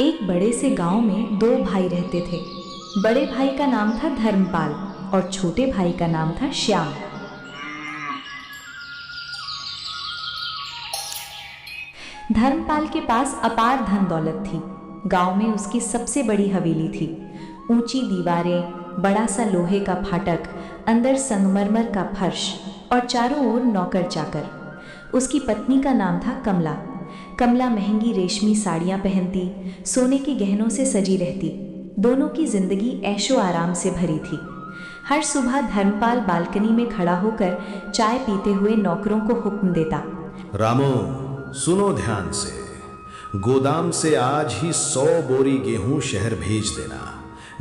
एक बड़े से गांव में दो भाई रहते थे। बड़े भाई का नाम था धर्मपाल और छोटे भाई का नाम था श्याम। धर्मपाल के पास अपार धन दौलत थी। गांव में उसकी सबसे बड़ी हवेली थी। ऊंची दीवारें, बड़ा सा लोहे का फाटक, अंदर संगमरमर का फर्श और चारों ओर नौकर चाकर। उसकी पत्नी का नाम था कमला। कमला महंगी रेशमी साड़ियाँ पहनती, सोने के गहनों से सजी रहती। दोनों की जिंदगी ऐशो आराम से भरी थी। हर सुबह धर्मपाल बालकनी में खड़ा होकर चाय पीते हुए नौकरों को हुक्म देता, रामो, सुनो ध्यान से। गोदाम से आज ही 100 बोरी गेहूं शहर भेज देना।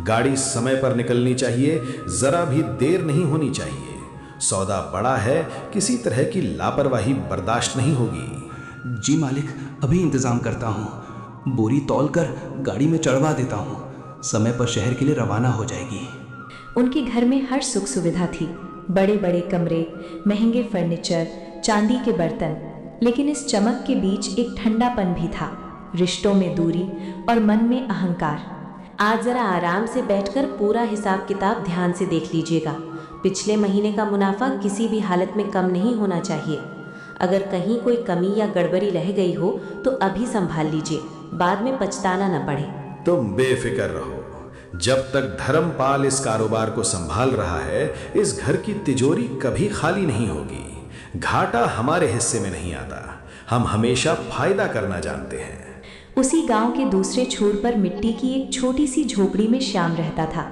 गाड़ी समय पर निकलनी चाहिए, जरा भी देर नहीं होनी चाहिए। सौदा बड़ा है, किसी तरह की लापरवाही बर्दाश्त नहीं होगी। जी मालिक, अभी इंतजाम करता हूँ। बोरी तौल कर गाड़ी में चढ़वा देता हूँ। समय पर शहर के लिए रवाना हो जाएगी। उनके घर में हर सुख सुविधा थी। बड़े बड़े कमरे, महंगे फर्नीचर, चांदी के बर्तन। लेकिन इस चमक के बीच एक ठंडापन भी था, रिश्तों में दूरी और मन में अहंकार। आज जरा आराम से बैठकर पूरा हिसाब किताब ध्यान से देख लीजिएगा। पिछले महीने का मुनाफा किसी भी हालत में कम नहीं होना चाहिए। अगर कहीं कोई कमी या गड़बड़ी रह गई हो तो अभी संभाल लीजिए, बाद में पछताना न पड़े। तुम बेफिक्र रहो। जब तक धर्मपाल इस कारोबार को संभाल रहा है, इस घर की तिजोरी कभी खाली नहीं होगी। घाटा हमारे हिस्से में नहीं आता। हम हमेशा फायदा करना जानते हैं। उसी गांव के दूसरे छोर पर मिट्टी की एक छोटी सी झोपड़ी में श्याम रहता था।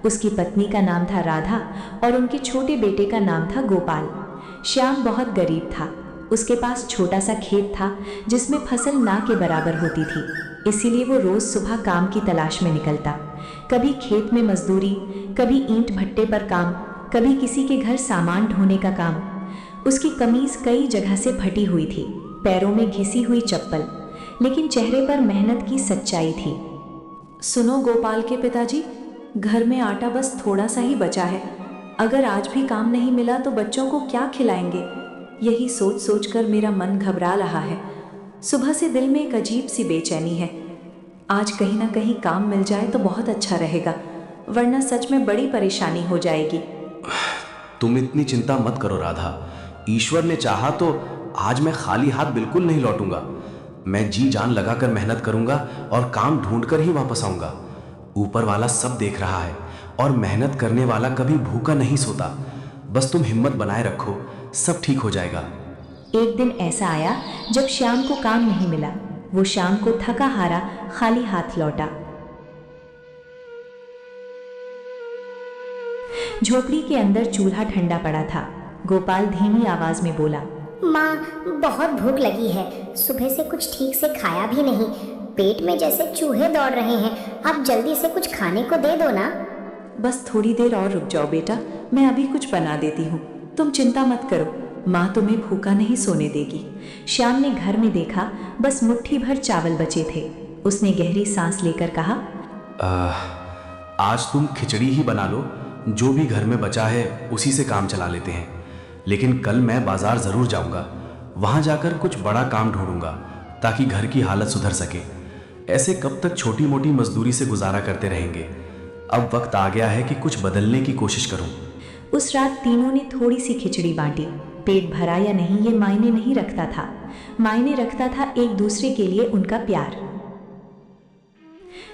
उसकी पत्नी का नाम था राधा और उनके छोटे बेटे का नाम था गोपाल। श्याम बहुत गरीब था। उसके पास छोटा सा खेत था जिसमें फसल ना के बराबर होती थी। इसीलिए वो रोज सुबह काम की तलाश में निकलता। कभी खेत में मजदूरी, कभी ईंट भट्टे पर काम, कभी किसी के घर सामान ढोने का काम। उसकी कमीज कई जगह से फटी हुई थी, पैरों में घिसी हुई चप्पल, लेकिन चेहरे पर मेहनत की सच्चाई थी। सुनो गोपाल के पिताजी, घर में आटा बस थोड़ा सा ही बचा है। अगर आज भी काम नहीं मिला तो बच्चों को क्या खिलाएंगे? यही सोच सोच कर मेरा मन घबरा रहा है। सुबह से दिल में एक अजीब सी बेचैनी है। आज कहीं ना कहीं काम मिल जाए तो बहुत अच्छा रहेगा, वरना सच में बड़ी परेशानी हो जाएगी। तुम इतनी चिंता मत करो राधा। ईश्वर ने चाहा तो आज मैं खाली हाथ बिल्कुल नहीं लौटूंगा। मैं जी जान लगाकर मेहनत करूंगा और काम ढूंढकर ही वापस आऊंगा। ऊपर वाला सब देख रहा है और मेहनत करने वाला कभी भूखा नहीं सोता। बस तुम हिम्मत बनाए रखो, सब ठीक हो जाएगा। एक दिन ऐसा आया जब श्याम को काम नहीं मिला। वो शाम को थका हारा खाली हाथ लौटा। झोपड़ी के अंदर चूल्हा ठंडा पड़ा था। गोपाल धीमी आवाज में बोला, माँ, बहुत भूख लगी है। सुबह से कुछ ठीक से खाया भी नहीं। पेट में जैसे चूहे दौड़ रहे हैं। आप जल्दी से कुछ खाने को दे दो ना। बस थोड़ी देर और रुक जाओ बेटा, मैं अभी कुछ बना देती हूँ। तुम चिंता मत करो, माँ तुम्हें भूखा नहीं सोने देगी। श्याम ने घर में देखा, बस मुट्ठी भर चावल बचे थे। उसने गहरी सांस लेकर कहा, आज तुम खिचड़ी ही बना लो। जो भी घर में बचा है उसी से काम चला लेते हैं। लेकिन कल मैं बाजार जरूर जाऊंगा। वहां जाकर कुछ बड़ा काम ढूंढूंगा ताकि घर की हालत सुधर सके। ऐसे कब तक छोटी मोटी मजदूरी से गुजारा करते रहेंगे। अब वक्त आ गया है कि कुछ बदलने की कोशिश करूं। उस रात तीनों ने थोड़ी सी खिचड़ी बांटी। पेट भरा या नहीं ये मायने नहीं रखता था, मायने रखता था एक दूसरे के लिए उनका प्यार।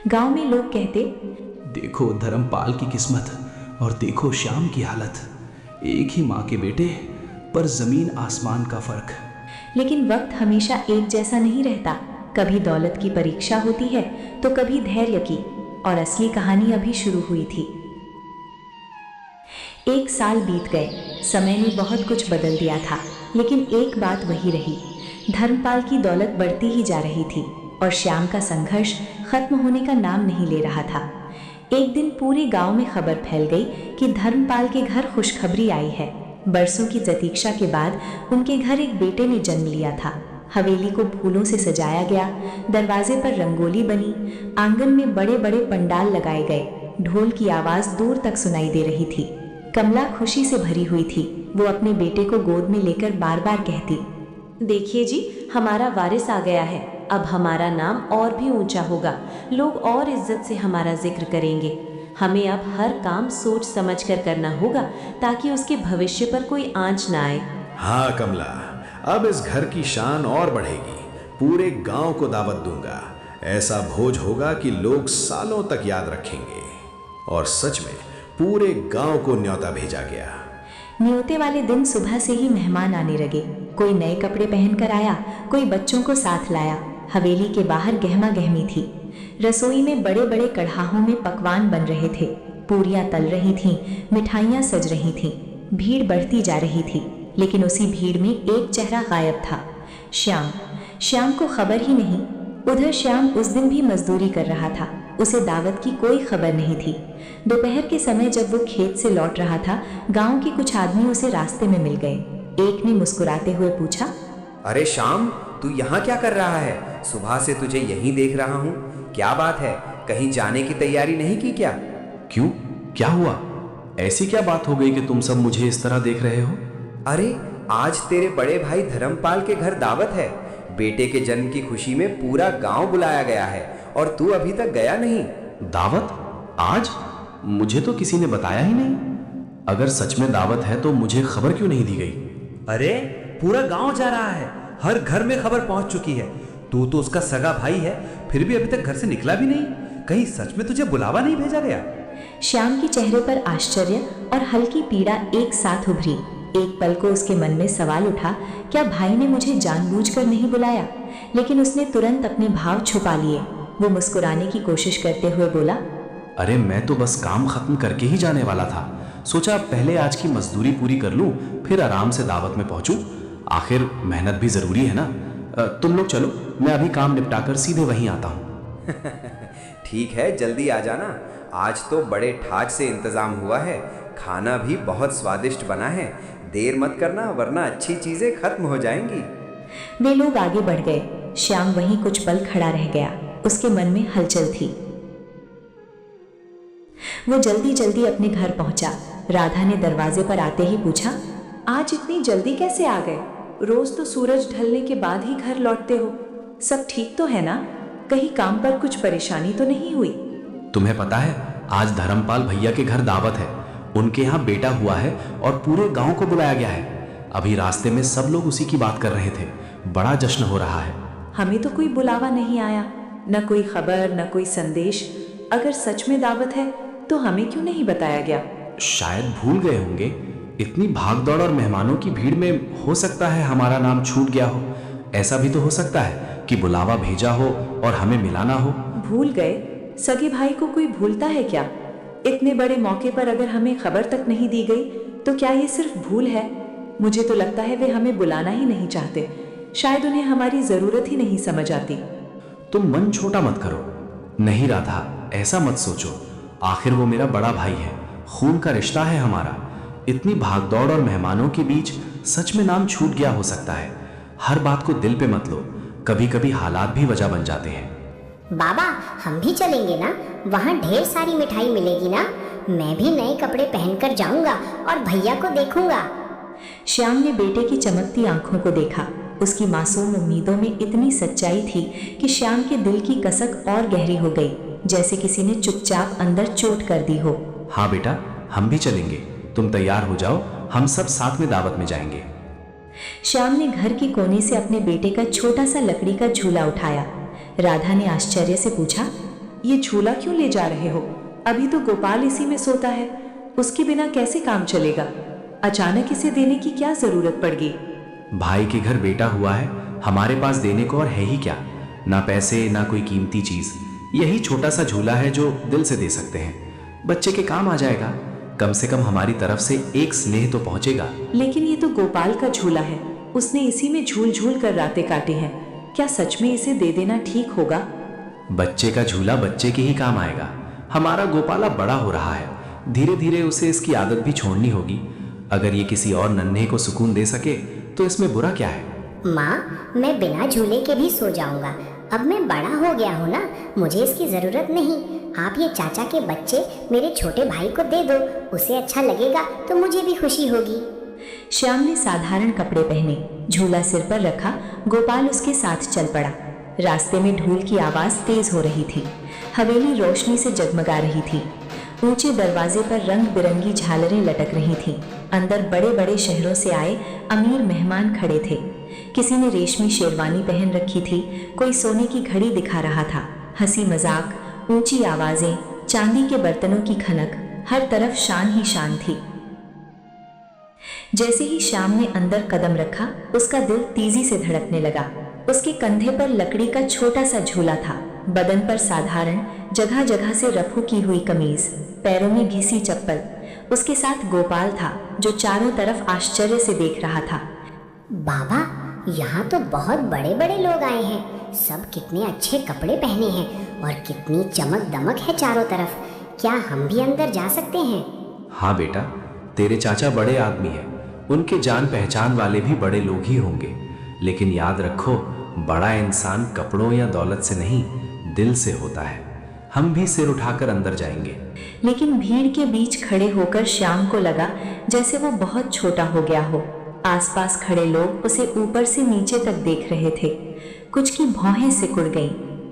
गांव में लोग कहते, देखो धर्मपाल की किस्मत और देखो श्याम की हालत। एक ही माँ के बेटे पर जमीन आसमान का फर्क। लेकिन वक्त हमेशा एक जैसा नहीं रहता। कभी दौलत की परीक्षा होती है तो कभी धैर्य की, और असली कहानी अभी शुरू हुई थी। 1 साल बीत गए। समय ने बहुत कुछ बदल दिया था, लेकिन एक बात वही रही। धर्मपाल की दौलत बढ़ती ही जा रही थी और श्याम का संघर्ष खत्म होने का नाम नहीं ले रहा था। एक दिन पूरे गांव में खबर फैल गई कि धर्मपाल के घर खुशखबरी आई है। बरसों की प्रतीक्षा के बाद उनके घर एक बेटे ने जन्म लिया था। हवेली को फूलों से सजाया गया, दरवाजे पर रंगोली बनी, आंगन में बड़े बड़े पंडाल लगाए गए। ढोल की आवाज दूर तक सुनाई दे रही थी। कमला खुशी से भरी हुई थी। वो अपने बेटे को गोद में लेकर बार बार कहती, देखिए जी, हमारा वारिस आ गया है। अब हमारा नाम और भी ऊंचा होगा, लोग और इज्जत से हमारा जिक्र करेंगे। हमें अब हर काम सोच समझ कर करना होगा ताकि उसके भविष्य पर कोई आंच ना आए। हाँ कमला, अब इस घर की शान और बढ़ेगी। पूरे गांव को दावत दूंगा। ऐसा भोज होगा कि लोग सालों तक याद रखेंगे। और सच में पूरे गांव को न्योता भेजा गया। न्योते वाले दिन सुबह से ही मेहमान आने लगे। कोई नए कपड़े पहनकर आया, कोई बच्चों को साथ लाया। हवेली के बाहर गहमा गहमी थी। रसोई में बड़े बड़े कढ़ाहों में पकवान बन रहे थे। पूरियां तल रही थीं, मिठाइयां सज रही थीं। भीड़ बढ़ती जा रही थी, लेकिन उसी भीड़ में एक चेहरा गायब था, श्याम। श्याम को खबर ही नहीं। उधर श्याम उस दिन भी मजदूरी कर रहा था। उसे दावत की कोई खबर नहीं थी। दोपहर के समय जब वो खेत से लौट रहा था, गांव के कुछ आदमी उसे रास्ते में मिल गए। एक ने मुस्कुराते हुए पूछा, अरे श्याम, तू यहाँ क्या कर रहा है? सुबह से तुझे यहीं देख रहा हूँ। क्या बात है, कहीं जाने की तैयारी नहीं की क्या? क्यों, क्या हुआ? ऐसी क्या बात हो गई कि तुम सब मुझे इस तरह देख रहे हो? अरे आज तेरे बड़े भाई धर्मपाल के घर दावत है। बेटे के जन्म की खुशी में पूरा गांव बुलाया गया है और तू अभी तक गया नहीं। दावत? आज? मुझे तो किसी ने बताया ही नहीं। अगर सच में दावत है तो मुझे खबर क्यों नहीं दी गई? अरे पूरा गांव जा रहा है, हर घर में खबर पहुंच चुकी है। तू तो उसका सगा भाई है, फिर भी अभी तक घर से निकला भी नहीं। कहीं सच में तुझे बुलावा नहीं भेजा गया? श्याम के चेहरे पर आश्चर्य और हल्की पीड़ा एक साथ उभरी। एक पल को उसके मन में सवाल उठा, क्या भाई ने मुझे जानबूझकर नहीं बुलाया? लेकिन उसने तुरंत अपने भाव छुपा लिए। वो मुस्कुराने की कोशिश करते हुए बोला, अरे मैं तो बस काम खत्म करके ही जाने वाला था। सोचा पहले आज की मजदूरी पूरी कर लूं, फिर आराम से दावत में पहुंचूं। आखिर मेहनत भी जरूरी है ना। तुम लोग चलो, मैं अभी काम निपटाकर सीधे वहीं आता हूं। ठीक है, जल्दी आ जाना। आज तो बड़े ठाट से इंतजाम हुआ है। खाना भी बहुत स्वादिष्ट बना है। देर मत करना, वरना अच्छी चीजें खत्म हो जाएंगी। वे लोग आगे बढ़ गए। श्याम वहीं कुछ पल खड़ा रह गया। उसके मन में हलचल थी। वो जल्दी जल्दी अपने घर पहुंचा। राधा ने दरवाजे पर आते ही पूछा, आज इतनी जल्दी कैसे आ गए? रोज तो सूरज ढलने के बाद ही घर लौटते हो। सब ठीक तो है ना? कहीं काम पर कुछ परेशानी तो नहीं हुई? तुम्हें पता है, आज धर्मपाल भैया के घर दावत है। उनके यहाँ बेटा हुआ है और पूरे गांव को बुलाया गया है। अभी रास्ते में सब लोग उसी की बात कर रहे थे। बड़ा जश्न हो रहा है। हमें तो कोई बुलावा नहीं आया, न कोई खबर, न कोई संदेश। अगर सच में दावत है तो हमें क्यों नहीं बताया गया? शायद भूल गए होंगे। इतनी भागदौड़ और मेहमानों की भीड़ में हो सकता है हमारा नाम छूट गया हो। ऐसा भी तो हो सकता है कि बुलावा भेजा हो और हमें मिला ना हो। भूल गए? सगे भाई को कोई भूलता है क्या? इतने बड़े मौके पर अगर हमें खबर तक नहीं दी गई तो क्या ये सिर्फ भूल है? मुझे तो लगता है वे हमें बुलाना ही नहीं चाहते। शायद उन्हें हमारी जरूरत ही नहीं समझ आती। तुम मन छोटा मत करो। नहीं राधा, ऐसा मत सोचो। आखिर वो मेरा बड़ा भाई है, खून का रिश्ता है हमारा। इतनी भागदौड़ और मेहमानों के बीच सच में नाम छूट गया हो सकता है। हर बात को दिल पे मत लो, कभी कभी हालात भी वजह बन जाते हैं। बाबा, हम भी चलेंगे ना? वहाँ ढेर सारी मिठाई मिलेगी ना? मैं भी नए कपड़े पहनकर जाऊंगा और भैया को देखूंगा। श्याम ने बेटे की चमकती आंखों को देखा। उसकी मासूम उम्मीदों में इतनी सच्चाई थी कि श्याम के दिल की कसक और गहरी हो गई, जैसे किसी ने चुपचाप अंदर चोट कर दी हो। हाँ बेटा, हम भी चलेंगे। तुम तैयार हो जाओ, हम सब साथ में दावत में जाएंगे। श्याम ने घर के कोने से अपने बेटे का छोटा सा लकड़ी का झूला उठाया। राधा ने आश्चर्य से पूछा, ये झूला क्यों ले जा रहे हो? अभी तो गोपाल इसी में सोता है। उसके बिना कैसे काम चलेगा? अचानक इसे देने की क्या जरूरत पड़ गई? भाई के घर बेटा हुआ है, हमारे पास देने को और है ही क्या? ना पैसे, ना कोई कीमती चीज। यही छोटा सा झूला है जो दिल से दे सकते हैं। बच्चे के काम आ जाएगा। कम से कम हमारी तरफ से एक स्नेह तो पहुंचेगा। लेकिन ये तो गोपाल का झूला है। उसने इसी में झूल झूल कर रातें काटी हैं। क्या सच में इसे दे देना ठीक होगा? बच्चे का झूला बच्चे के ही काम आएगा। हमारा गोपाला बड़ा हो रहा है, धीरे धीरे उसे इसकी आदत भी छोड़नी होगी। अगर ये किसी और नन्हे को सुकून दे सके तो इसमें बुरा क्या है? माँ, मैं बिना झूले के भी सो जाऊंगा। अब मैं बड़ा हो गया हूँ ना, मुझे इसकी जरूरत नहीं। आप ये चाचा के बच्चे मेरे छोटे भाई को दे दो, उसे अच्छा लगेगा तो मुझे भी खुशी होगी। श्याम ने साधारण कपड़े पहने, झूला सिर पर रखा। गोपाल उसके साथ चल पड़ा। रास्ते में ढोल की आवाज़ तेज हो रही थी। हवेली रोशनी से जगमगा रही थी। ऊंचे दरवाजे पर रंग बिरंगी झालरें लटक रही थीं। अंदर बड़े बड़े शहरों से आए अमीर मेहमान खड़े थे। किसी ने रेशमी शेरवानी पहन रखी थी, कोई सोने की घड़ी दिखा रहा था। हंसी मजाक, ऊंची आवाजें, चांदी के बर्तनों की खनक, हर तरफ शान ही शान थी। जैसे ही श्याम ने अंदर कदम रखा, उसका दिल तेजी से धड़कने लगा। उसके कंधे पर लकड़ी का छोटा सा झूला था, बदन पर साधारण जगह जगह से रफू की हुई कमीज, पैरों में घिसी चप्पल। उसके साथ गोपाल था, जो चारों तरफ आश्चर्य से देख रहा था। बाबा, यहाँ तो बहुत बड़े बड़े लोग आए हैं। सब कितने अच्छे कपड़े पहने हैं और कितनी चमक दमक है चारों तरफ। क्या हम भी अंदर जा सकते हैं? हाँ बेटा, तेरे चाचा बड़े आदमी हैं, उनके जान पहचान वाले भी बड़े लोग ही होंगे। लेकिन याद रखो, बड़ा इंसान कपड़ों या दौलत से नहीं, दिल से होता है। हम भी सिर उठाकर अंदर जाएंगे। लेकिन भीड़ के बीच खड़े होकर श्याम को लगा जैसे वो बहुत छोटा हो गया हो। आसपास खड़े लोग उसे ऊपर से नीचे तक देख रहे थे। कुछ की भौहें सिकुड़ गईं।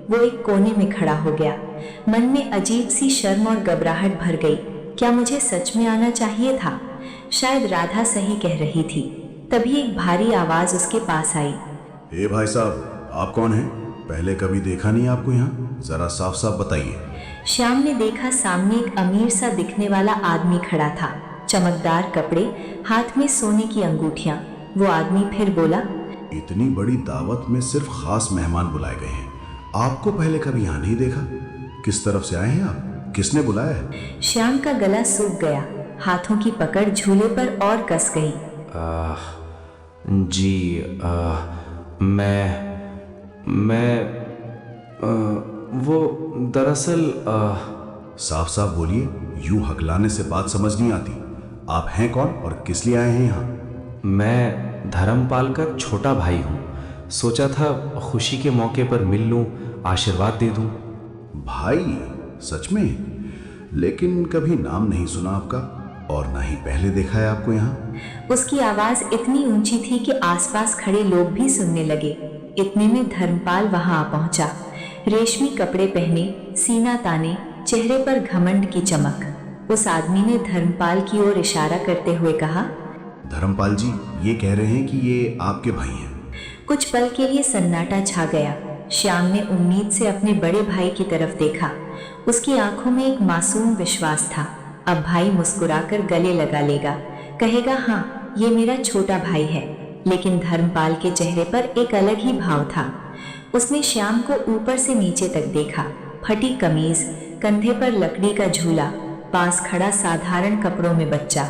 वो एक कोने में खड़ा हो गया। मन में अजीब सी शर्म और घबराहट भर गई। क्या मुझे सच में आना चाहिए था? शायद राधा सही कह रही थी। तभी एक भारी आवाज उसके पास आई। ए भाई साहब, आप कौन हैं? पहले कभी देखा नहीं आपको यहाँ, जरा साफ साफ बताइए। श्याम ने देखा सामने एक अमीर सा दिखने वाला आदमी खड़ा था। चमकदार कपड़े, हाथ में सोने की अंगूठियां। वो आदमी फिर बोला, इतनी बड़ी दावत में सिर्फ खास मेहमान बुलाए गए हैं, आपको पहले कभी यहाँ नहीं देखा। किस तरफ से आए हैं आप? किसने बुलाया है? श्याम का गला सूख गया। हाथों की पकड़ झूले पर और कस गई। वो दरअसल साफ साफ बोलिए, यूं हकलाने से बात समझ नहीं आती। आप हैं कौन और किस लिए आए हैं यहाँ? मैं धर्मपाल का छोटा भाई हूँ। सोचा था खुशी के मौके पर मिल लूँ, आशीर्वाद दे दूँ। भाई? सच में? लेकिन कभी नाम नहीं सुना आपका और ना ही पहले देखा है आपको यहाँ। उसकी आवाज इतनी ऊंची थी कि आसपास खड़े लोग भी सुनने लगे। इतने में धर्मपाल वहां आ पहुंचा। रेशमी कपड़े पहने, सीना ताने, चेहरे पर घमंड की चमक। उस आदमी ने धर्मपाल की ओर इशारा करते हुए कहा, धर्मपाल जी, ये कह रहे हैं कि ये आपके भाई हैं। कुछ पल के लिए सन्नाटा छा गया। श्याम ने उम्मीद से अपने बड़े भाई की तरफ देखा। उसकी आंखों में एक मासूम विश्वास था। अब भाई मुस्कुराकर गले लगा लेगा, कहेगा, हाँ, ये मेरा छोटा भाई है। लेकिन धर्मपाल के चेहरे पर एक अलग ही भाव था। उसने श्याम को ऊपर से नीचे तक देखा। फटी कमीज, कंधे पर लकड़ी का झूला, पास खड़ा साधारण कपड़ों में बच्चा।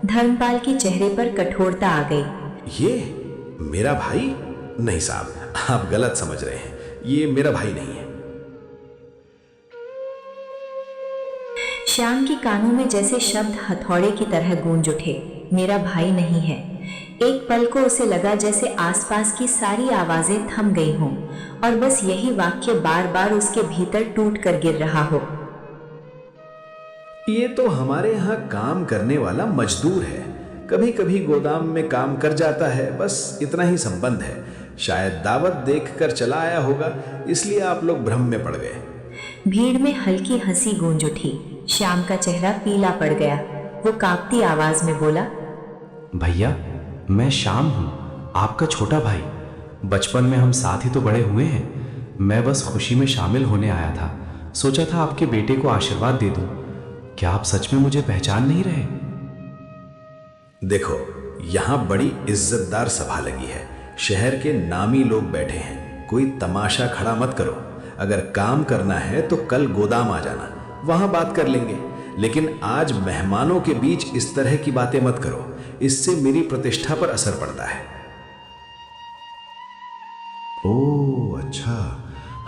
धर्मपाल के चेहरे पर कठोरता आ गई। ये मेरा भाई? नहीं साहब, आप गलत समझ रहे हैं। ये मेरा भाई नहीं है। श्याम के कानों में जैसे शब्द हथौड़े की तरह गूंज उठे। मेरा भाई नहीं है। एक पल को उसे लगा जैसे आसपास की सारी आवाजें थम गई हों और बस यही वाक्य बार बार उसके भीतर टूट कर गिर रहा हो। ये तो हमारे यहाँ काम करने वाला मजदूर है। कभी कभी गोदाम में काम कर जाता है, बस इतना ही संबंध है। शायद दावत देखकर चला आया होगा, इसलिए आप लोग भ्रम में पड़ गए। भीड़ में हल्की हंसी गूंज उठी। श्याम का चेहरा पीला पड़ गया। वो कांपती आवाज में बोला, भैया, मैं श्याम हूँ, आपका छोटा भाई। बचपन में हम साथ ही तो बड़े हुए हैं। मैं बस खुशी में शामिल होने आया था। सोचा था आपके बेटे को आशीर्वाद दे दूं। क्या आप सच में मुझे पहचान नहीं रहे? देखो, यहाँ बड़ी इज्जतदार सभा लगी है। शहर के नामी लोग बैठे हैं। कोई तमाशा खड़ा मत करो। अगर काम करना है तो कल गोदाम आ जाना, वहां बात कर लेंगे। लेकिन आज मेहमानों के बीच इस तरह की बातें मत करो, इससे मेरी प्रतिष्ठा पर असर पड़ता है। ओह अच्छा,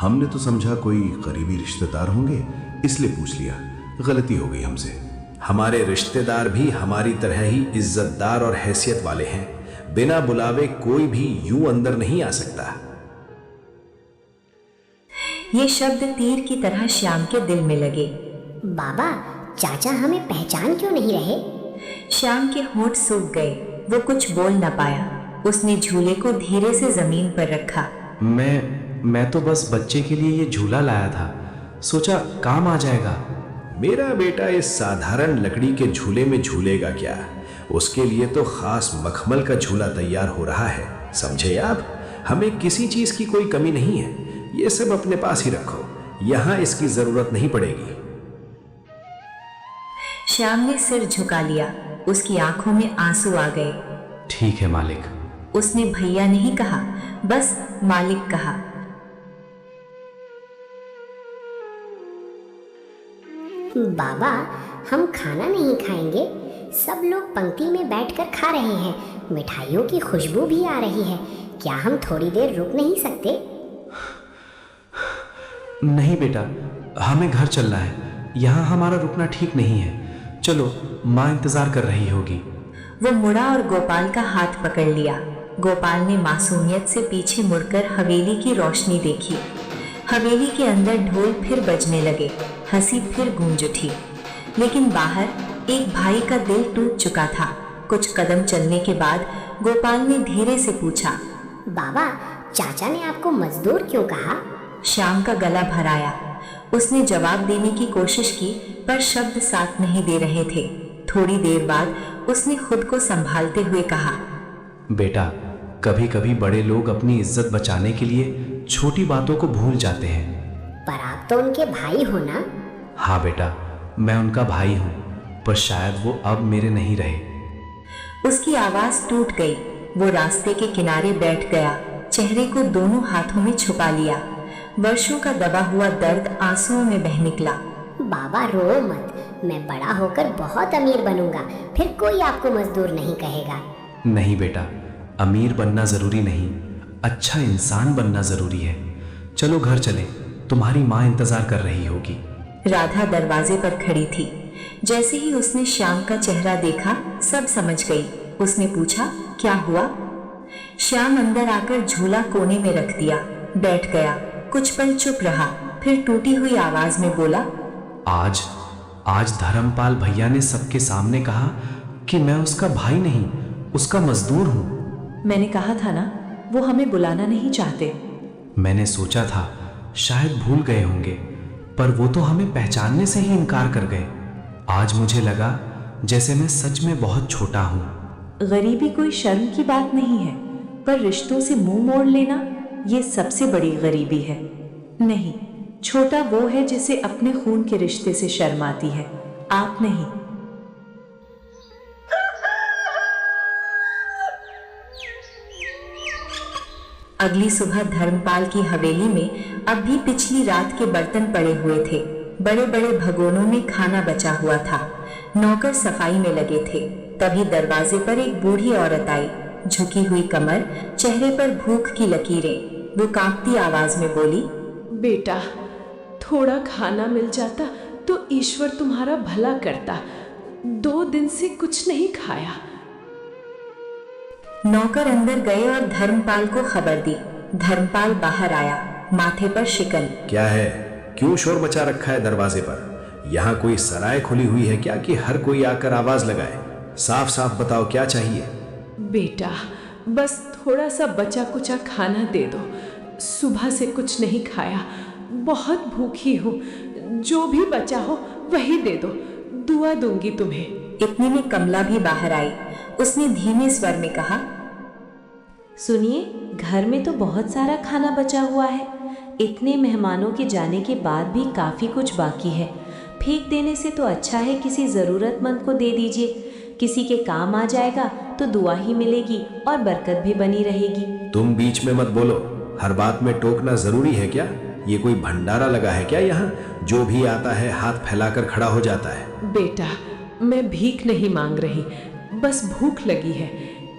हमने तो समझा कोई करीबी रिश्तेदार होंगे, इसलिए पूछ लिया। गलती हो गई हमसे। हमारे रिश्तेदार भी हमारी तरह ही इज्जतदार और हैसियत वाले हैं। बिना बुलावे कोई भी यूं अंदर नहीं आ सकता। ये शब्द तीर की तरह श्याम के दिल में लगे। बाबा, चाचा हमें पहचान क्यों नहीं रहे? श्याम के होंठ सूख गए। वो कुछ बोल न पाया। उसने झूले को धीरे से जमीन पर रखा। मैं तो बस बच्चे के लिए ये झूला लाया था, सोचा काम आ जाएगा। मेरा बेटा इस साधारण लकड़ी के झूले में झूलेगा क्या? उसके लिए तो खास मखमल का झूला तैयार हो रहा है, समझे आप? हमें किसी चीज की कोई कमी नहीं है, ये सब अपने पास ही रखो, यहां इसकी जरूरत नहीं पड़ेगी। श्याम ने सिर झुका लिया, उसकी आंखों में आंसू आ गए। ठीक है मालिक। उसने भैया नहीं कहा, बस मालिक कहा। बाबा, हम खाना नहीं खाएंगे? सब लोग पंक्ति में बैठकर खा रहे हैं, मिठाइयों की खुशबू भी आ रही है। क्या हम थोड़ी देर रुक नहीं सकते? नहीं बेटा, हमें घर चलना है, यहाँ हमारा रुकना ठीक नहीं है। चलो, माँ इंतजार कर रही होगी। वो मुड़ा और गोपाल का हाथ पकड़ लिया। गोपाल ने मासूमियत से पीछे मुड़कर हवेली की रोशनी देखी। हवेली के अंदर ढोल फिर बजने लगे, हंसी फिर गूंज उठी। लेकिन बाहर एक भाई का दिल टूट चुका था। कुछ कदम चलने के बाद गोपाल ने धीरे से पूछा, बाबा, चाचा ने आपको मजदूर क्यों कहा? श्याम का गला भर आया। उसने जवाब देने की कोशिश की, पर शब्द साथ नहीं दे रहे थे। थोड़ी देर बाद उसने खुद को संभालते हुए कहा, बेटा, कभी कभी बड़े लोग अपनी इज्जत बचाने के लिए छोटी बातों को भूल जाते हैं। पर आप तो उनके भाई हो ना? हाँ बेटा, मैं उनका भाई हूँ, पर शायद वो अब मेरे नहीं रहे। उसकी आवाज टूट गई। वो रास्ते के किनारे बैठ गया, चेहरे को दोनों हाथों में छुपा लिया। वर्षों का दबा हुआ दर्द आंसुओं में बह निकला। बाबा, रो मत, मैं बड़ा होकर बहुत अमीर बनूंगा, फिर कोई आपको मजदूर नहीं कहेगा। नहीं बेटा, अमीर बनना जरूरी नहीं, अच्छा इंसान बनना जरूरी है। चलो घर चले, तुम्हारी माँ इंतजार कर रही होगी। राधा दरवाजे पर खड़ी थी। जैसे ही उसने श्याम का चेहरा देखा, सब समझ गई। उसने पूछा, क्या हुआ? श्याम अंदर आकर झूला कोने में रख दिया, बैठ गया। कुछ पल चुप रहा, फिर टूटी हुई आवाज में बोला, आज धर्मपाल भैया ने सबके सामने कहा कि मैं उसका भाई नहीं, उसका मजदूर हूँ। मैंने कहा था ना, वो हमें बुलाना नहीं चाहते। मैंने सोचा था शायद भूल गए होंगे, पर वो तो हमें पहचानने से ही इनकार कर गए। आज मुझे लगा जैसे मैं सच में बहुत छोटा हूँ। गरीबी कोई शर्म की बात नहीं है, पर रिश्तों से मुंह मोड़ लेना ये सबसे बड़ी गरीबी है। नहीं, छोटा वो है जिसे अपने खून के रिश्ते से शर्म आती है, आप नहीं। अगली सुबह धर्मपाल की हवेली में अब भी पिछली रात के बर्तन पड़े हुए थे। बड़े बड़े भगोनों में खाना बचा हुआ था। नौकर सफाई में लगे थे। तभी दरवाजे पर एक बूढ़ी औरत आई, झुकी हुई कमर, चेहरे पर भूख की लकीरें। वो कांपती आवाज में बोली, बेटा, थोड़ा खाना मिल जाता तो ईश्वर तुम्हारा भला करता। 2 दिन से कुछ नहीं खाया। नौकर अंदर गए और धर्मपाल को खबर दी। धर्मपाल बाहर आया, माथे पर शिकन। क्या है? क्यों शोर मचा रखा है दरवाजे पर? यहाँ कोई सराय खुली हुई है क्या कि हर कोई आकर आवाज लगाए? साफ साफ बताओ, क्या चाहिए? बेटा, बस थोड़ा सा बचा कुचा खाना दे दो। सुबह से कुछ नहीं खाया, बहुत भूखी हूँ। जो भी बचा हो वही दे दो, दुआ दूंगी तुम्हें। इतने में कमला भी बाहर आई। उसने धीमे स्वर में कहा, सुनिए, घर में तो बहुत सारा खाना बचा हुआ है। इतने मेहमानों के जाने के बाद भी काफ़ी कुछ बाकी है। फेंक देने से तो अच्छा है किसी ज़रूरतमंद को दे दीजिए। किसी के काम आ जाएगा तो दुआ ही मिलेगी और बरकत भी बनी रहेगी। तुम बीच में मत बोलो, हर बात में टोकना जरूरी है क्या? ये कोई भंडारा लगा है क्या यहाँ? जो भी आता है हाथ फैलाकर खड़ा हो जाता है। बेटा, मैं भीख नहीं मांग रही, बस भूख लगी है।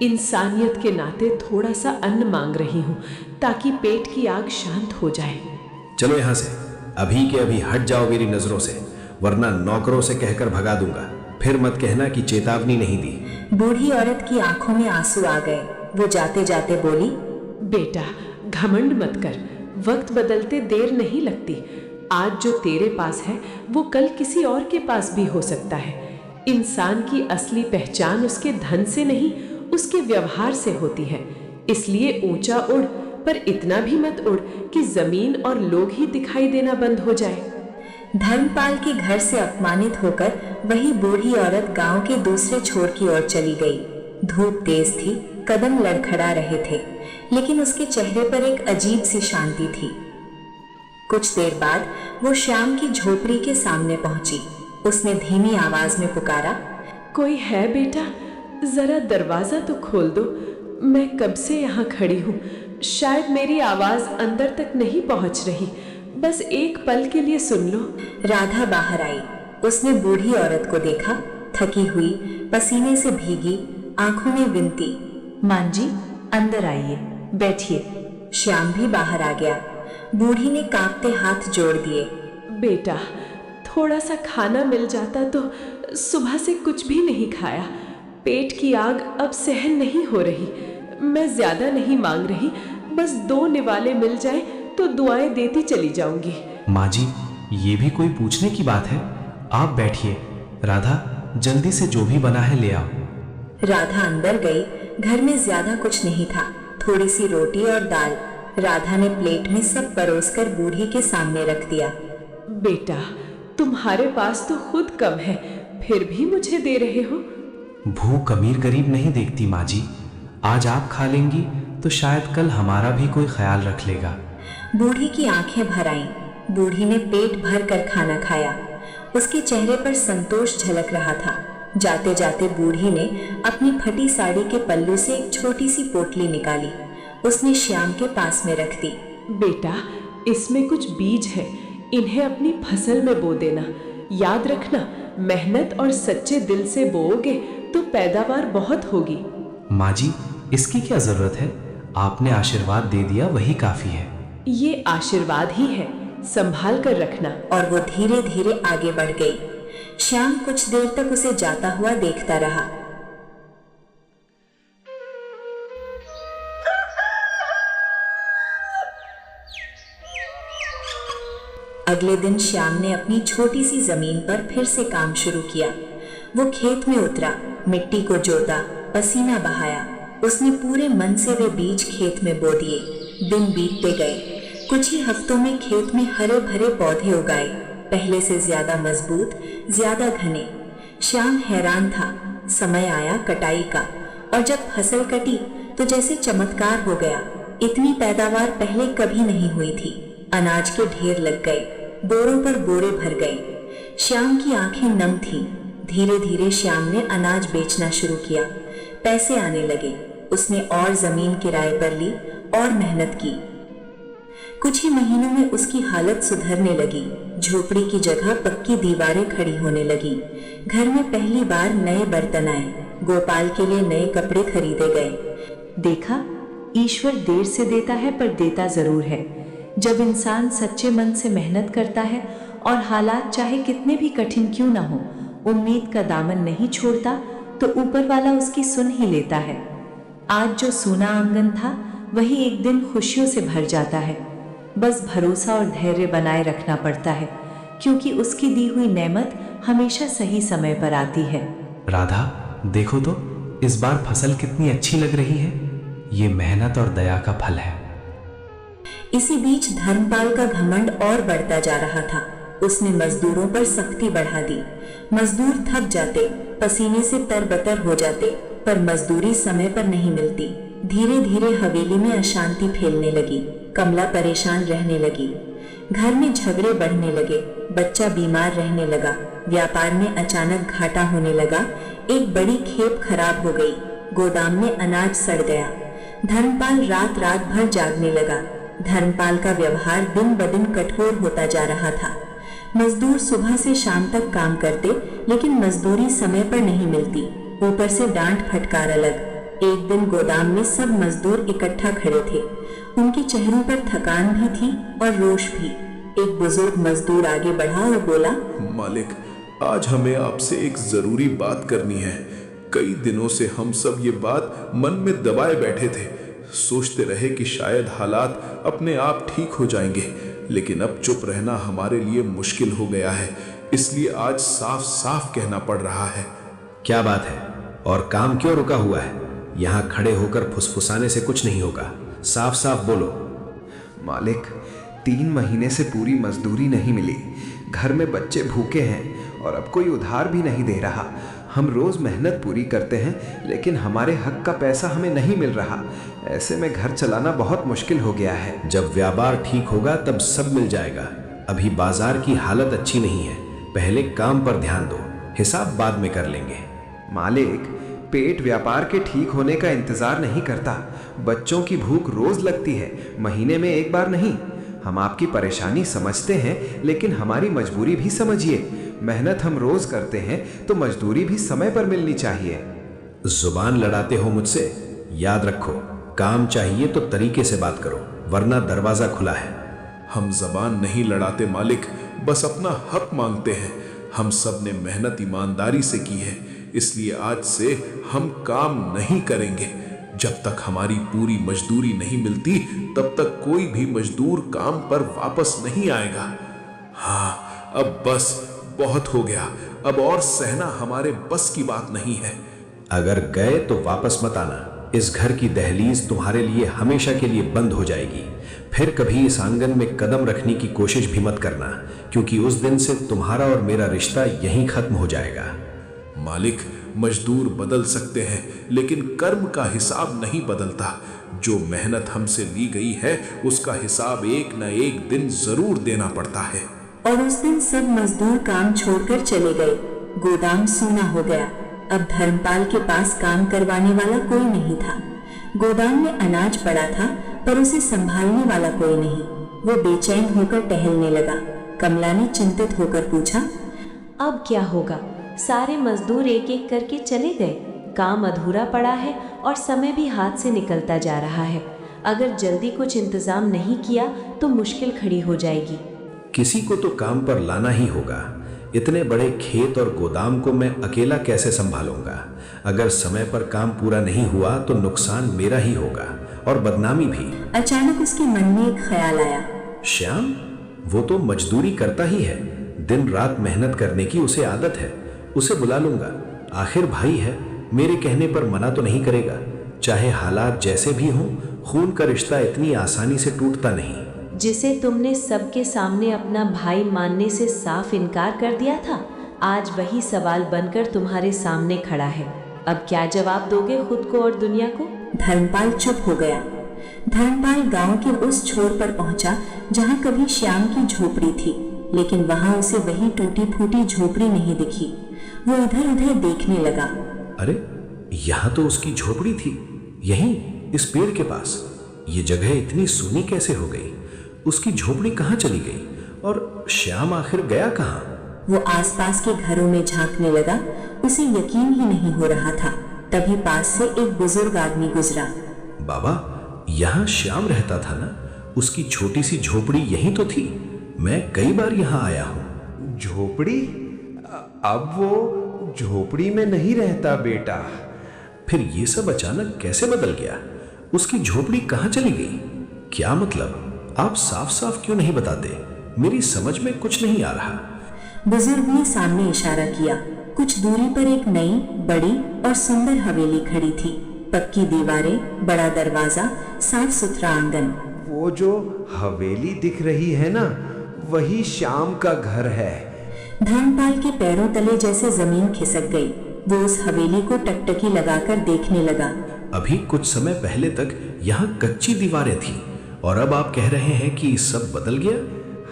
इंसानियत के नाते थोड़ा सा अन्न मांग रही हूँ ताकि पेट की आग शांत हो जाए। चलो यहाँ से, अभी के अभी हट जाओ मेरी नजरों से, वरना नौकरों से कहकर भगा दूंगा। फिर मत कहना कि चेतावनी नहीं दी। बूढ़ी औरत की आंखों में आंसू आ गए। वो जाते जाते बोली, बेटा, घमंड मत कर, वक्त बदलते देर नहीं लगती। आज जो तेरे पास है वो कल किसी और के पास भी हो सकता है। इंसान की असली पहचान उसके धन से नहीं, उसके व्यवहार से होती है। इसलिए ऊंचा उड़, पर इतना भी मत उड़ कि जमीन और लोग ही दिखाई देना बंद हो जाए। धर्मपाल के घर से अपमानित होकर वही बूढ़ी औरत गांव के दूसरे छोर की ओर चली गई। धूप तेज थी, कदम लड़खड़ा रहे थे, लेकिन उसके चेहरे पर एक अजीब सी शांति थी। कुछ देर बाद वो श्याम की झोपड़ी के सामने पहुंची। उसने धीमी आवाज में पुकारा, कोई है बेटा? जरा दरवाजा तो खोल दो। मैं कब से यहाँ खड़ी हूँ, शायद मेरी आवाज अंदर तक नहीं पहुँच रही। बस एक पल के लिए सुन लो। राधा बाहर आई। उसने बूढ़ी औरत को देखा, थकी हुई, पसीने से भीगी, आंखों में विनती, मां जी अंदर आइए, बैठिए। श्याम भी बाहर आ गया। बूढ़ी ने कांपते हाथ जोड़ दिए। बेटा, थोड़ा सा खाना मिल जाता तो। सुबह से कुछ भी नहीं खाया। पेट की आग अब सहन नहीं हो रही। मैं ज्यादा नहीं मांग रही, बस 2 निवाले मिल जाए तो दुआएं देती चली जाऊंगी। माँ जी, ये भी कोई पूछने की बात है? आप बैठिए। राधा, जल्दी से जो भी बना है ले आओ। राधा अंदर गई। घर में ज्यादा कुछ नहीं था, थोड़ी सी रोटी और दाल। राधा ने प्लेट में सब परोसकर बूढ़ी के सामने रख दिया। बेटा, तुम्हारे पास तो खुद कम है, फिर भी मुझे दे रहे हो। भूख अमीर गरीब नहीं देखती माँ जी। आज आप खा लेंगी तो शायद कल हमारा भी कोई ख्याल रख लेगा। बूढ़ी की आंखें भर आईं। बूढ़ी ने पेट भर कर खाना खाया। उसके चेहरे पर संतोष झलक रहा था। जाते जाते बूढ़ी ने अपनी फटी साड़ी के पल्लू से एक छोटी सी पोटली निकाली। उसने श्याम के पास में रख दी। बेटा, इसमें कुछ बीज है, इन्हें अपनी फसल में बो देना। याद रखना, मेहनत और सच्चे दिल से बोओगे तो पैदावार बहुत होगी। माँ जी, इसकी क्या जरूरत है? आपने आशीर्वाद दे दिया, वही काफी है। ये आशीर्वाद ही है, संभाल कर रखना। और वो धीरे धीरे आगे बढ़ गई। श्याम कुछ देर तक उसे जाता हुआ देखता रहा। अगले दिन श्याम ने अपनी छोटी सी जमीन पर फिर से काम शुरू किया। वो खेत में उतरा, मिट्टी को जोता, पसीना बहाया। उसने पूरे मन से वे बीज खेत में बो दिए। दिन बीतते गए। कुछ ही हफ्तों में खेत में हरे भरे पौधे उगाए, पहले से ज्यादा मजबूत, ज्यादा घने। श्याम हैरान था। समय आया कटाई का, और जब फसल कटी तो जैसे चमत्कार हो गया। इतनी पैदावार पहले कभी नहीं हुई थी। अनाज के ढेर लग गए, बोरों पर बोरे भर गए। श्याम की आंखें नम थीं। धीरे धीरे श्याम ने अनाज बेचना शुरू किया। पैसे आने लगे। उसने और जमीन किराए पर ली और मेहनत की। कुछ ही महीनों में उसकी हालत सुधरने लगी। झोपड़ी की जगह पक्की दीवारें खड़ी होने लगी। घर में पहली बार नए बर्तन आए। गोपाल के लिए नए कपड़े खरीदे गए। देखा, ईश्वर देर से देता है पर देता जरूर है। जब इंसान सच्चे मन से मेहनत करता है और हालात चाहे कितने भी कठिन क्यों ना हो, उम्मीद का दामन नहीं छोड़ता, तो ऊपर वाला उसकी सुन ही लेता है। आज जो सूना आंगन था, वही एक दिन खुशियों से भर जाता है। बस भरोसा और धैर्य बनाए रखना पड़ता है, क्योंकि उसकी दी हुई नेमत हमेशा सही समय पर आती है। राधा, देखो तो इस बार फसल कितनी अच्छी लग रही है। ये मेहनत और दया का फल है। इसी बीच धर्मपाल का घमंड और बढ़ता जा रहा था। उसने मजदूरों पर सख्ती बढ़ा दी। मजदूर थक जाते, पसीने से तरबतर हो जाते, पर मजदूरी समय पर नहीं मिलती। धीरे धीरे हवेली में अशांति फैलने लगी। कमला परेशान रहने लगी। घर में झगड़े बढ़ने लगे। बच्चा बीमार रहने लगा। व्यापार में अचानक घाटा होने लगा। एक बड़ी खेप खराब हो गई। गोदाम में अनाज सड़ गया। धर्मपाल रात रात भर जागने लगा। धर्मपाल का व्यवहार दिन ब दिन कठोर होता जा रहा था। मजदूर सुबह से शाम तक काम करते, लेकिन मजदूरी समय पर नहीं मिलती। ऊपर से डांट फटकार अलग। एक दिन गोदाम में सब मजदूर इकट्ठा खड़े थे। उनके चेहरों पर थकान भी थी और रोष भी। एक बुजुर्ग मजदूर आगे बढ़ा और बोला, मालिक, आज हमें आपसे एक जरूरी बात करनी है। कई दिनों से हम सब ये बात मन में दबाए बैठे थे। सोचते रहे कि शायद हालात अपने आप ठीक हो जाएंगे, लेकिन अब चुप रहना हमारे लिए मुश्किल हो गया है। इसलिए आज साफ साफ कहना पड़ रहा है। क्या बात है और काम क्यों रुका हुआ है? यहाँ खड़े होकर फुसफुसाने से कुछ नहीं होगा। साफ साफ बोलो। मालिक, 3 महीने से पूरी मजदूरी नहीं मिली। घर में बच्चे भूखे हैं और अब कोई उधार भी नहीं दे रहा। हम रोज मेहनत पूरी करते हैं लेकिन हमारे हक का पैसा हमें नहीं मिल रहा। ऐसे में घर चलाना बहुत मुश्किल हो गया है। जब व्यापार ठीक होगा तब सब मिल जाएगा। अभी बाजार की हालत अच्छी नहीं है। पहले काम पर ध्यान दो, हिसाब बाद में कर लेंगे। मालिक, पेट व्यापार के ठीक होने का इंतजार नहीं करता। बच्चों की भूख रोज लगती है, महीने में एक बार नहीं। हम आपकी परेशानी समझते हैं लेकिन हमारी मजबूरी भी समझिए। मेहनत हम रोज करते हैं तो मजदूरी भी समय पर मिलनी चाहिए। जुबान लड़ाते हो मुझसे? याद रखो, काम चाहिए तो तरीके से बात करो, वरना दरवाजा खुला है। हम जबान नहीं लड़ाते मालिक, बस अपना हक मांगते हैं। हम सब ने मेहनत ईमानदारी से की है, इसलिए आज से हम काम नहीं करेंगे। जब तक हमारी पूरी मजदूरी नहीं मिलती तब तक कोई भी मजदूर काम पर वापस नहीं आएगा। हाँ, अब बस बहुत हो गया। अब और सहना हमारे बस की बात नहीं है। अगर गए तो वापस मत आना। इस घर की दहलीज तुम्हारे लिए हमेशा के लिए बंद हो जाएगी। फिर कभी इस आंगन में कदम रखने की कोशिश भी मत करना, क्योंकि उस दिन से तुम्हारा और मेरा रिश्ता यहीं खत्म हो जाएगा। मालिक, मजदूर बदल सकते हैं लेकिन कर्म का हिसाब नहीं बदलता। जो मेहनत हमसे ली गई है उसका हिसाब एक न एक दिन जरूर देना पड़ता है। और उस दिन सब मजदूर काम छोड़कर चले गए। गोदाम सूना हो गया। अब धर्मपाल के पास काम करवाने वाला कोई नहीं था। गोदाम में अनाज पड़ा था पर उसे संभालने वाला कोई नहीं। वो बेचैन होकर टहलने लगा। कमला ने चिंतित होकर पूछा, अब क्या होगा? सारे मजदूर एक एक करके चले गए। काम अधूरा पड़ा है और समय भी हाथ से निकलता जा रहा है। अगर जल्दी कुछ इंतजाम नहीं किया तो मुश्किल खड़ी हो जाएगी। किसी को तो काम पर लाना ही होगा। इतने बड़े खेत और गोदाम को मैं अकेला कैसे संभालूंगा? अगर समय पर काम पूरा नहीं हुआ तो नुकसान मेरा ही होगा और बदनामी भी। अचानक उसके मन में एक ख्याल आया। श्याम, वो तो मजदूरी करता ही है। दिन रात मेहनत करने की उसे आदत है। उसे बुला लूंगा। आखिर भाई है, मेरे कहने पर मना तो नहीं करेगा। चाहे हालात जैसे भी हों, खून का रिश्ता इतनी आसानी से टूटता नहीं। जिसे तुमने सबके सामने अपना भाई मानने से साफ इनकार कर दिया था, आज वही सवाल बनकर तुम्हारे सामने खड़ा है। अब क्या जवाब दोगे खुद को और दुनिया को? धर्मपाल चुप हो गया। धर्मपाल गांव के उस छोर पर पहुंचा जहां कभी श्याम की झोपड़ी थी, लेकिन वहां उसे वही टूटी फूटी झोपड़ी नहीं दिखी। वो इधर उधर देखने लगा। अरे, यहाँ तो उसकी झोपड़ी थी, यहीं इस पेड़ के पास। ये जगह इतनी सूनी कैसे हो गई? उसकी झोपड़ी कहाँ चली गई? और श्याम आखिर गया कहाँ? वो आसपास के घरों में झांकने लगा। उसे यकीन ही नहीं हो रहा था। तभी पास से एक बुजुर्ग आदमी गुजरा। बाबा, यहाँ श्याम रहता था ना? उसकी छोटी सी झोपड़ी यहीं तो थी। मैं कई बार यहाँ आया हूँ। झोपड़ी? अब वो झोपड़ी में नहीं रहता बेटा। फिर ये सब अचानक कैसे बदल गया? उसकी झोपड़ी कहाँ चली गई? क्या मतलब? आप साफ साफ क्यों नहीं बताते? मेरी समझ में कुछ नहीं आ रहा। बुजुर्ग ने सामने इशारा किया। कुछ दूरी पर एक नई, बड़ी और सुंदर हवेली खड़ी थी। पक्की दीवारें, बड़ा दरवाजा, साफ सुथरा आंगन। वो जो हवेली दिख रही है ना, वही श्याम का घर है। धर्मपाल के पैरों तले जैसे जमीन खिसक गई। वो उस हवेली को टकटकी लगाकर देखने लगा। अभी कुछ समय पहले तक यहाँ कच्ची दीवारें थी और अब आप कह रहे हैं कि सब बदल गया?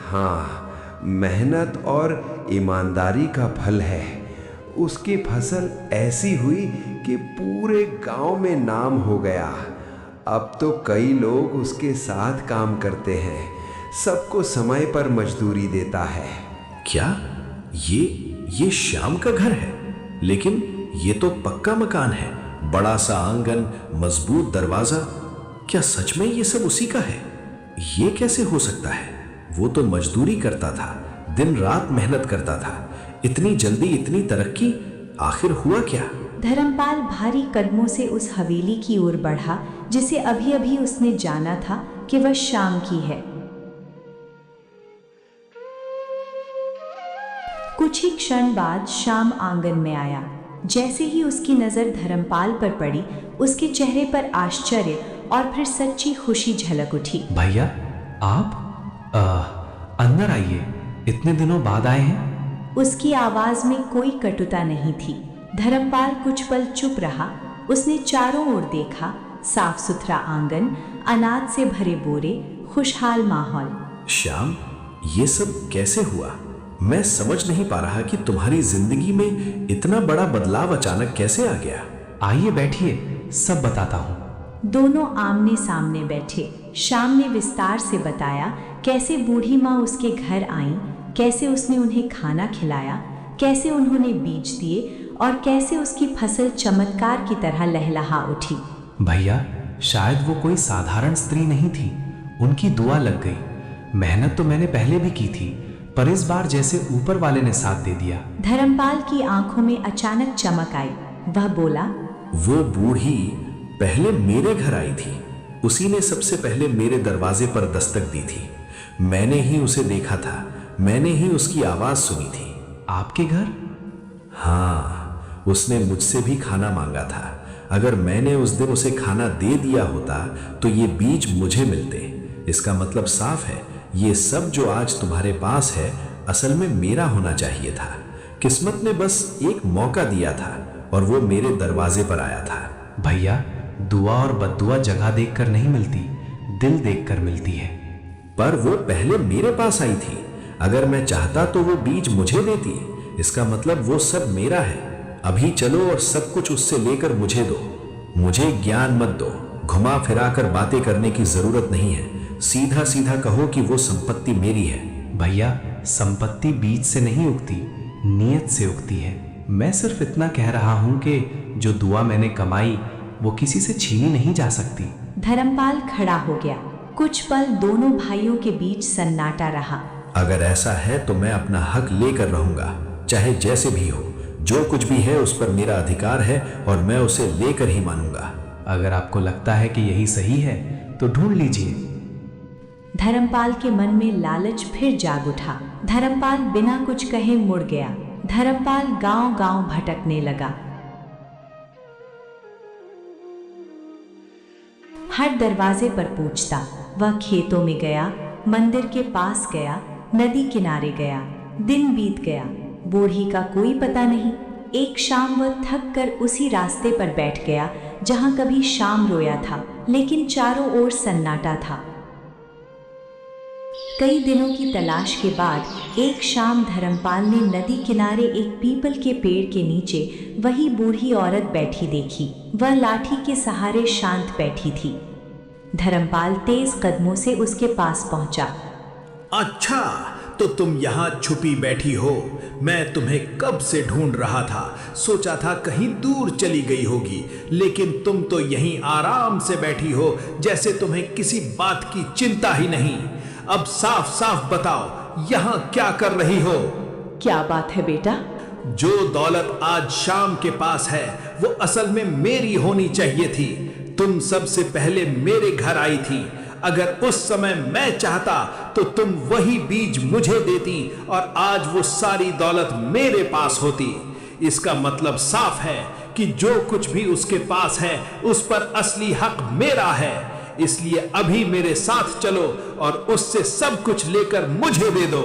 हाँ, मेहनत और ईमानदारी का फल है। उसकी फसल ऐसी हुई कि पूरे गांव में नाम हो गया। अब तो कई लोग उसके साथ काम करते हैं। सबको समय पर मजदूरी देता है। क्या ये श्याम का घर है? लेकिन ये तो पक्का मकान है, बड़ा सा आंगन, मजबूत दरवाजा। क्या सच में ये सब उसी का है? ये कैसे हो सकता है? वो तो मजदूरी करता था, दिन रात मेहनत करता था। इतनी जल्दी इतनी तरक्की, आखिर हुआ क्या? धर्मपाल भारी कदमों से उस हवेली की ओर बढ़ा जिसे अभी अभी उसने जाना था कि वह श्याम की है। कुछ ही क्षण बाद श्याम आंगन में आया। जैसे ही उसकी नजर धर्मपाल पर पड़ी, उसके चेहरे पर आश्चर्य और फिर सच्ची खुशी झलक उठी। भैया आप अंदर आइए, इतने दिनों बाद आए हैं। उसकी आवाज में कोई कटुता नहीं थी। धर्मपाल कुछ पल चुप रहा। उसने चारों ओर देखा, साफ सुथरा आंगन, अनाज से भरे बोरे, खुशहाल माहौल। श्याम, ये सब कैसे हुआ? मैं समझ नहीं पा रहा कि तुम्हारी जिंदगी में इतना बड़ा बदलाव अचानक कैसे आ गया। आइए बैठिए, सब बताता हूँ। दोनों आमने सामने बैठे। श्याम ने विस्तार से बताया कैसे बूढ़ी माँ उसके घर आई, कैसे उसने उन्हें खाना खिलाया, कैसे उन्होंने बीज दिए और कैसे उसकी फसल चमत्कार की तरह लहलहा उठी। भैया, शायद वो कोई साधारण स्त्री नहीं थी, उनकी दुआ लग गई। मेहनत तो मैंने पहले भी की थी, पर इस बार जैसे ऊपर वाले ने साथ दे दिया। धर्मपाल की आंखों में अचानक चमक आई। वह बोला, वो बूढ़ी पहले मेरे घर आई थी। उसी ने सबसे पहले मेरे दरवाजे पर दस्तक दी थी। मैंने ही उसे देखा था, मैंने ही उसकी आवाज सुनी थी। आपके घर? हाँ, उसने मुझसे भी खाना मांगा था। अगर मैंने उस दिन उसे खाना दे दिया होता तो ये बीज मुझे मिलते। इसका मतलब साफ है, ये सब जो आज तुम्हारे पास है असल में मेरा होना चाहिए था। किस्मत ने बस एक मौका दिया था और वो मेरे दरवाजे पर आया था। भैया, दुआ और बद्दुआ जगह देखकर नहीं मिलती, दिल देखकर मिलती है। पर वो पहले मेरे पास आई थी। अगर मैं चाहता तो वो बीज मुझे देती। इसका मतलब वो सब मेरा है। अभी चलो और सब कुछ उससे लेकर मुझे दो। मुझे ज्ञान मत दो, घुमा फिरा कर बातें करने की जरूरत नहीं है। सीधा सीधा कहो कि वो संपत्ति मेरी है। भैया, संपत्ति बीज से नहीं उगती, नीयत से उगती है। मैं सिर्फ इतना कह रहा हूं कि जो दुआ मैंने कमाई वो किसी से छीनी नहीं जा सकती। धर्मपाल खड़ा हो गया। कुछ पल दोनों भाइयों के बीच सन्नाटा रहा। अगर ऐसा है तो मैं अपना हक लेकर रहूंगा, चाहे जैसे भी हो। जो कुछ भी है उस पर मेरा अधिकार है और मैं उसे लेकर ही मानूंगा। अगर आपको लगता है कि यही सही है तो ढूंढ लीजिए। धर्मपाल के मन में लालच फिर जाग उठा। धर्मपाल बिना कुछ कहे मुड़ गया। धर्मपाल गांव-गांव भटकने लगा। हर दरवाजे पर पूछता। वह खेतों में गया, मंदिर के पास गया, नदी किनारे गया। दिन बीत गया, बूढ़ी का कोई पता नहीं। एक शाम वह थक कर उसी रास्ते पर बैठ गया जहां कभी शाम रोया था, लेकिन चारों ओर सन्नाटा था। कई दिनों की तलाश के बाद एक शाम धर्मपाल ने नदी किनारे एक पीपल के पेड़ के नीचे वही बूढ़ी औरत बैठी देखी। वह लाठी के सहारे शांत बैठी थी। धर्मपाल तेज कदमों से उसके पास पहुंचा। अच्छा, तो तुम यहाँ छुपी बैठी हो। मैं तुम्हें कब से ढूंढ रहा था। सोचा था कहीं दूर चली गई होगी, लेकिन तुम तो यहीं आराम से बैठी हो जैसे तुम्हें किसी बात की चिंता ही नहीं। अब साफ साफ बताओ, यहाँ क्या कर रही हो? क्या बात है बेटा? जो दौलत आज शाम के पास है वो असल में मेरी होनी चाहिए थी। तुम सबसे पहले मेरे घर आई थी। अगर उस समय मैं चाहता तो तुम वही बीज मुझे देती और आज वो सारी दौलत मेरे पास होती। इसका मतलब साफ है कि जो कुछ भी उसके पास है उस पर असली हक मेरा है। इसलिए अभी मेरे साथ चलो और उससे सब कुछ लेकर मुझे दे दो।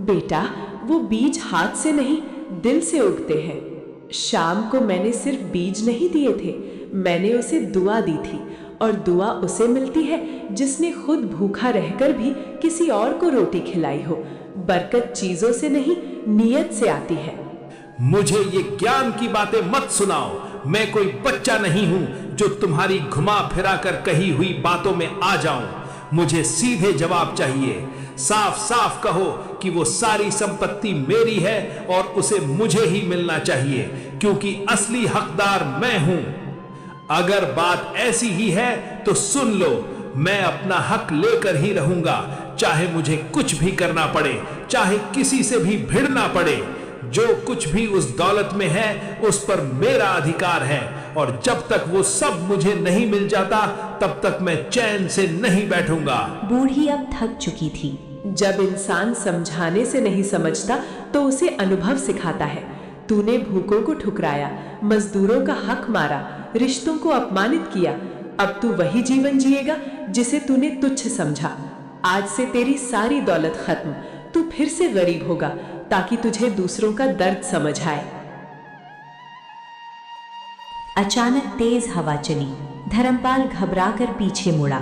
बेटा, वो बीज हाथ से नहीं, दिल से उगते हैं। शाम को मैंने सिर्फ बीज नहीं दिए थे, मैंने उसे दुआ दी थी। और दुआ उसे मिलती है जिसने खुद भूखा रहकर भी किसी और को रोटी खिलाई हो। बरकत चीजों से नहीं, नीयत से आती है। मुझे ये ज्ञान की बातें मत सुनाओ। मैं कोई बच्चा नहीं हूं जो तुम्हारी घुमा फिरा कर कही हुई बातों में आ जाऊं। मुझे सीधे जवाब चाहिए। साफ साफ कहो कि वो सारी संपत्ति मेरी है और उसे मुझे ही मिलना चाहिए, क्योंकि असली हकदार मैं हूं। अगर बात ऐसी ही है तो सुन लो, मैं अपना हक लेकर ही रहूंगा, चाहे मुझे कुछ भी करना पड़े, चाहे किसी से भी भिड़ना पड़े। जो कुछ भी उस दौलत में है उस पर मेरा अधिकार है और जब तक वो सब मुझे नहीं मिल जाता तब तक मैं चैन से नहीं बैठूंगा। बूढ़ी अब थक चुकी थी। जब इंसान समझाने से नहीं समझता तो उसे अनुभव सिखाता है। तूने भूखों को ठुकराया, मजदूरों का हक मारा, रिश्तों को अपमानित किया। अब तू वही जीवन जिएगा जिसे तूने तुच्छ समझा। आज से तेरी सारी दौलत खत्म, तू फिर से गरीब होगा ताकि तुझे दूसरों का दर्द समझ आए। अचानक तेज हवा चली। धर्मपाल घबराकर पीछे मुड़ा।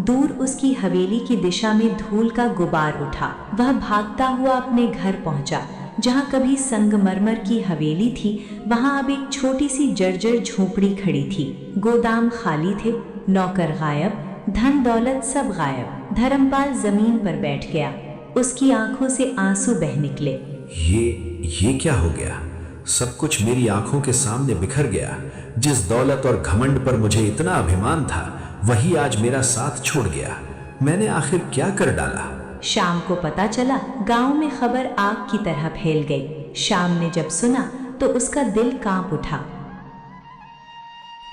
दूर उसकी हवेली की दिशा में धूल का गुबार उठा। वह भागता हुआ अपने घर पहुंचा। जहां कभी संगमरमर की हवेली थी, वहां अब एक छोटी सी जर्जर झोपड़ी खड़ी थी। गोदाम खाली थे, नौकर गायब, धन दौलत सब गायब। धर्मपाल जमीन पर बैठ गया। उसकी आंखों से आंसू बह निकले। ये क्या हो गया? सब कुछ मेरी आंखों के सामने बिखर गया। जिस दौलत और घमंड पर मुझे इतना अभिमान था, वही आज मेरा साथ छोड़ गया। मैंने आखिर क्या कर डाला? शाम को पता चला। गांव में खबर आग की तरह फैल गई। शाम ने जब सुना तो उसका दिल कांप उठा।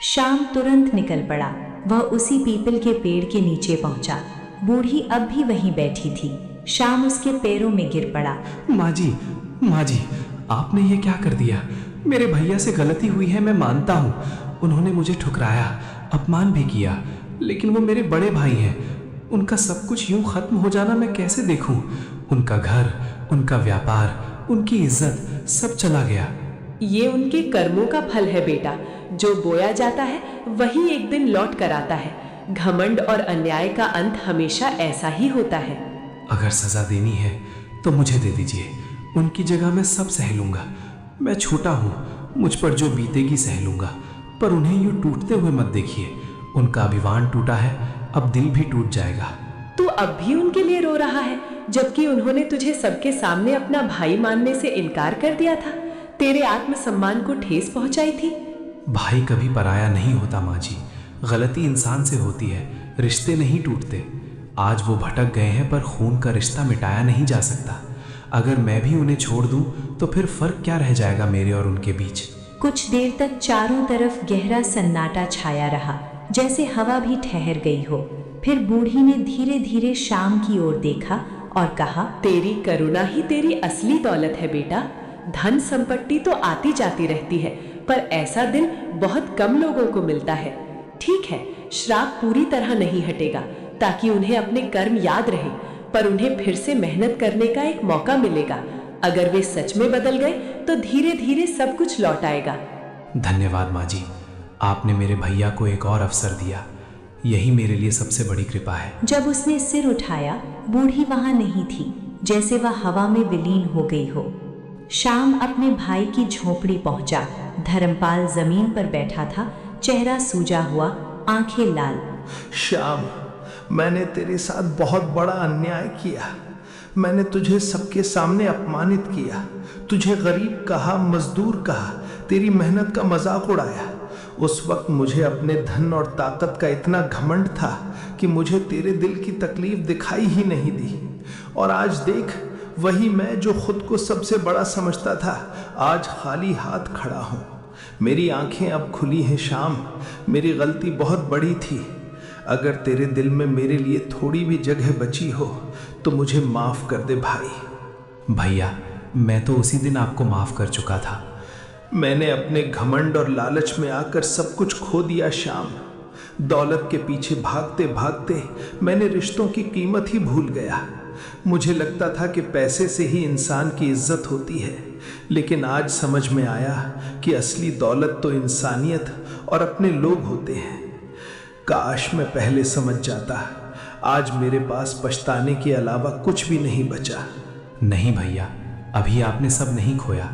शाम तुरंत निकल पड़ा। वह उसी पीपल के पेड़ के नीचे पहुंचा। बूढ़ी अब भी वहीं बैठी थी। शाम उसके पैरों में गिर पड़ा। माँ जी, आपने ये क्या कर दिया? मेरे भैया से गलती हुई है, मैं मानता हूँ। उन्होंने मुझे ठुकराया, अपमान भी किया, लेकिन वो मेरे बड़े भाई हैं। उनका सब कुछ यूं खत्म हो जाना मैं कैसे देखूं? उनका घर, उनका व्यापार, उनकी इज्जत सब चला गया। ये उनके कर्मों का फल है बेटा। जो बोया जाता है वही एक दिन लौट कर आता है। घमंड और अन्याय का अंत हमेशा ऐसा ही होता है। अगर सजा देनी है तो मुझे दे दीजिए। उनकी जगह मैं सब सह लूंगा। मैं छोटा हूँ, मुझ पर जो बीतेगी सह लूंगा, पर उन्हें यूं टूटते हुए मत देखिए। उनका अभिमान टूटा है, अब दिल भी टूट जाएगा। तू अब भी उनके लिए रो रहा है, जबकि उन्होंने तुझे सबके सामने अपना भाई मानने से इनकार कर दिया था, तेरे आत्मसम्मान को ठेस पहुंचाई थी। भाई कभी पराया नहीं होता माँ जी। गलती इंसान से होती है, रिश्ते नहीं टूटते। आज वो भटक गए हैं, पर खून का रिश्ता मिटाया नहीं जा सकता। अगर मैं भी उन्हें छोड़ दूं तो फिर फर्क क्या रह जाएगा मेरे और उनके बीच? कुछ देर तक चारों तरफ गहरा सन्नाटा छाया रहा, जैसे हवा भी ठहर गई हो। फिर बूढ़ी ने धीरे धीरे शाम की ओर देखा और कहा, तेरी करुणा ही तेरी असली दौलत है बेटा। धन संपत्ति तो आती जाती रहती है, पर ऐसा दिल बहुत कम लोगों को मिलता है। ठीक है, श्राप पूरी तरह नहीं हटेगा, ताकि उन्हें अपने कर्म याद रहे, पर उन्हें फिर से मेहनत करने का एक मौका मिलेगा। अगर वे सच में बदल गए तो धीरे धीरे सब कुछ लौट आएगा। धन्यवाद माँ जी, आपने मेरे भैया को एक और अवसर दिया। यही मेरे लिए सबसे बड़ी कृपा है। जब उसने सिर उठाया, बूढ़ी वहां नहीं थी, जैसे वह हवा में विलीन हो गई हो। शाम अपने भाई की झोपड़ी पहुंचा। धर्मपाल जमीन पर बैठा था, चेहरा सूजा हुआ, आंखें लाल। श्याम, मैंने तेरे साथ बहुत बड़ा अन्याय किया। मैंने तुझे सबके सामने अपमानित किया, तुझे गरीब कहा, मजदूर कहा, तेरी मेहनत का मजाक उड़ाया। उस वक्त मुझे अपने धन और ताकत का इतना घमंड था कि मुझे तेरे दिल की तकलीफ दिखाई ही नहीं दी। और आज देख, वही मैं जो खुद को सबसे बड़ा समझता था, आज खाली हाथ खड़ा हूँ। मेरी आंखें अब खुली हैं श्याम, मेरी गलती बहुत बड़ी थी। अगर तेरे दिल में मेरे लिए थोड़ी भी जगह बची हो तो मुझे माफ कर दे भाई। भैया, मैं तो उसी दिन आपको माफ कर चुका था। मैंने अपने घमंड और लालच में आकर सब कुछ खो दिया श्याम। दौलत के पीछे भागते भागते मैंने रिश्तों की कीमत ही भूल गया। मुझे लगता था कि पैसे से ही इंसान की इज्जत होती है, लेकिन आज समझ में आया कि असली दौलत तो इंसानियत और अपने लोग होते हैं। काश मैं पहले समझ जाता। आज मेरे पास पछताने के अलावा कुछ भी नहीं बचा। नहीं भैया, अभी आपने सब नहीं खोया,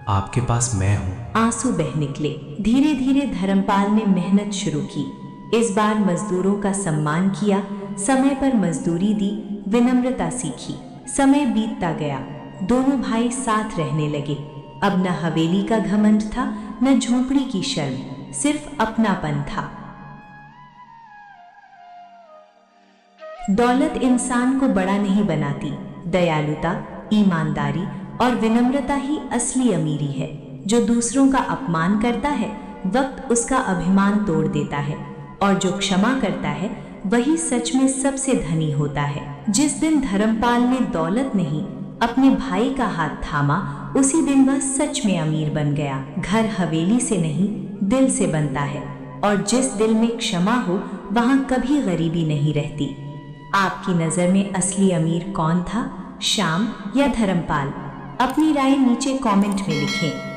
आपके पास मैं हूँ। आंसू बह निकले। धीरे धीरे धर्मपाल ने मेहनत शुरू की। इस बार मजदूरों का सम्मान किया, समय पर मजदूरी दी, विनम्रता सीखी। समय बीतता गया, दोनों भाई साथ रहने लगे। अब न हवेली का घमंड था, न झोंपड़ी की शर्म, सिर्फ अपनापन था। दौलत इंसान को बड़ा नहीं बनाती, दयालुता, ईमानदारी और विनम्रता ही असली अमीरी है। जो दूसरों का अपमान करता है, वक्त उसका अभिमान तोड़ देता है, और जो क्षमा करता है वही सच में सबसे धनी होता है। जिस दिन धर्मपाल ने दौलत नहीं, अपने भाई का हाथ थामा, उसी दिन वह सच में अमीर बन गया। घर हवेली से नहीं, दिल से बनता है। और जिस दिल में क्षमा हो वहां कभी गरीबी नहीं रहती। आपकी नज़र में असली अमीर कौन था, श्याम या धर्मपाल? अपनी राय नीचे कमेंट में लिखें।